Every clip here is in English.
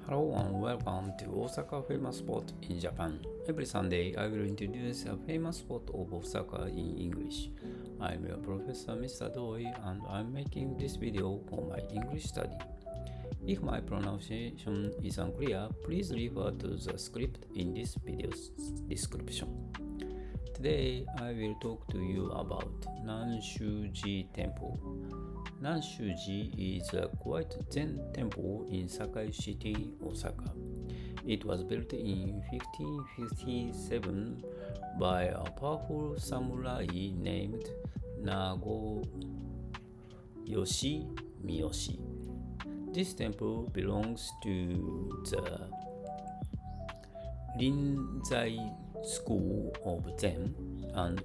Hello and welcome to Osaka famous spot in Japan. Every Sunday I will introduce a famous spot of Osaka in English. I'm your professor Mr. Doi and I'm making this video for my English study. If my pronunciation is unclear, please refer to the script in this video's description. Today I will talk to you about Nanshu-ji Temple. Nanshu-ji is a quiet Zen temple in Sakai City, Osaka. It was built in 1557 by a powerful samurai named Nagayoshi Miyoshi. This temple belongs to the Rinzai school of Zen and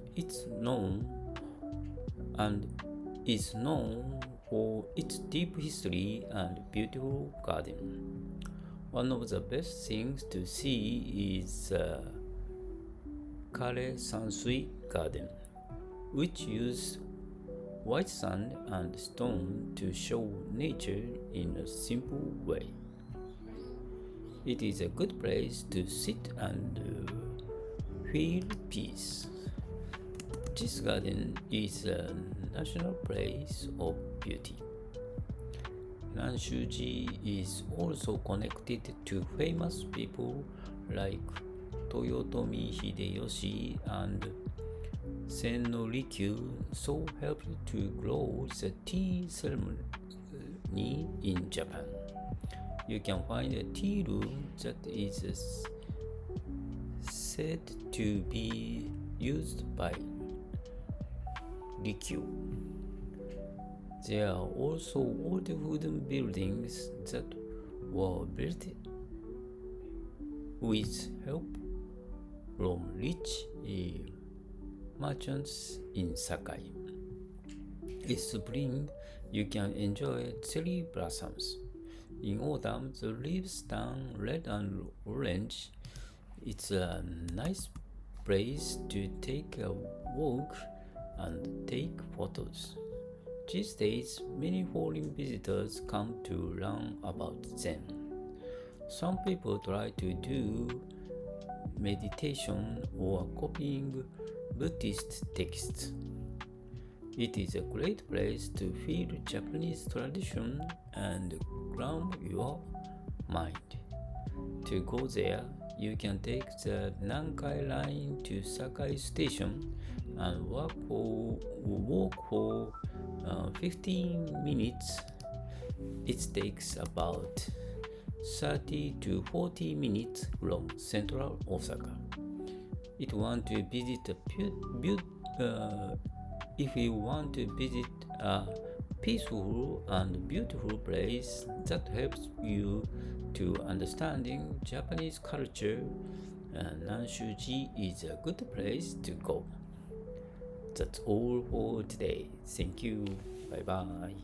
is known for its deep history and beautiful garden. One of the best things to see is the kare-sansui garden, which uses white sand and stone to show nature in a simple way. It is a good place to sit and feel peace. This garden is a national place of beauty. Nanshu-ji is also connected to famous people like Toyotomi Hideyoshi and Sen no Rikyu, so helped to grow the tea ceremony in Japan. You can find a tea room that is said to be used by Rikyu. There are also old wooden buildings that were built with help from rich merchants in Sakai. In spring, you can enjoy cherry blossoms. In autumn, the leaves turn red and orange. It's a nice place to take a walk and take photos. These days, many foreign visitors come to learn about Zen. Some people try to do meditation or copying Buddhist texts. It is a great place to feel Japanese tradition and ground your mind. To go there, you can take the Nankai line to Sakai Station and walk for 15 minutes. It takes about 30 to 40 minutes from central Osaka. If you want to visit a peaceful and beautiful place that helps you to understanding Japanese culture, Nanshu-ji is a good place to go. That's all for today. Thank you. Bye bye.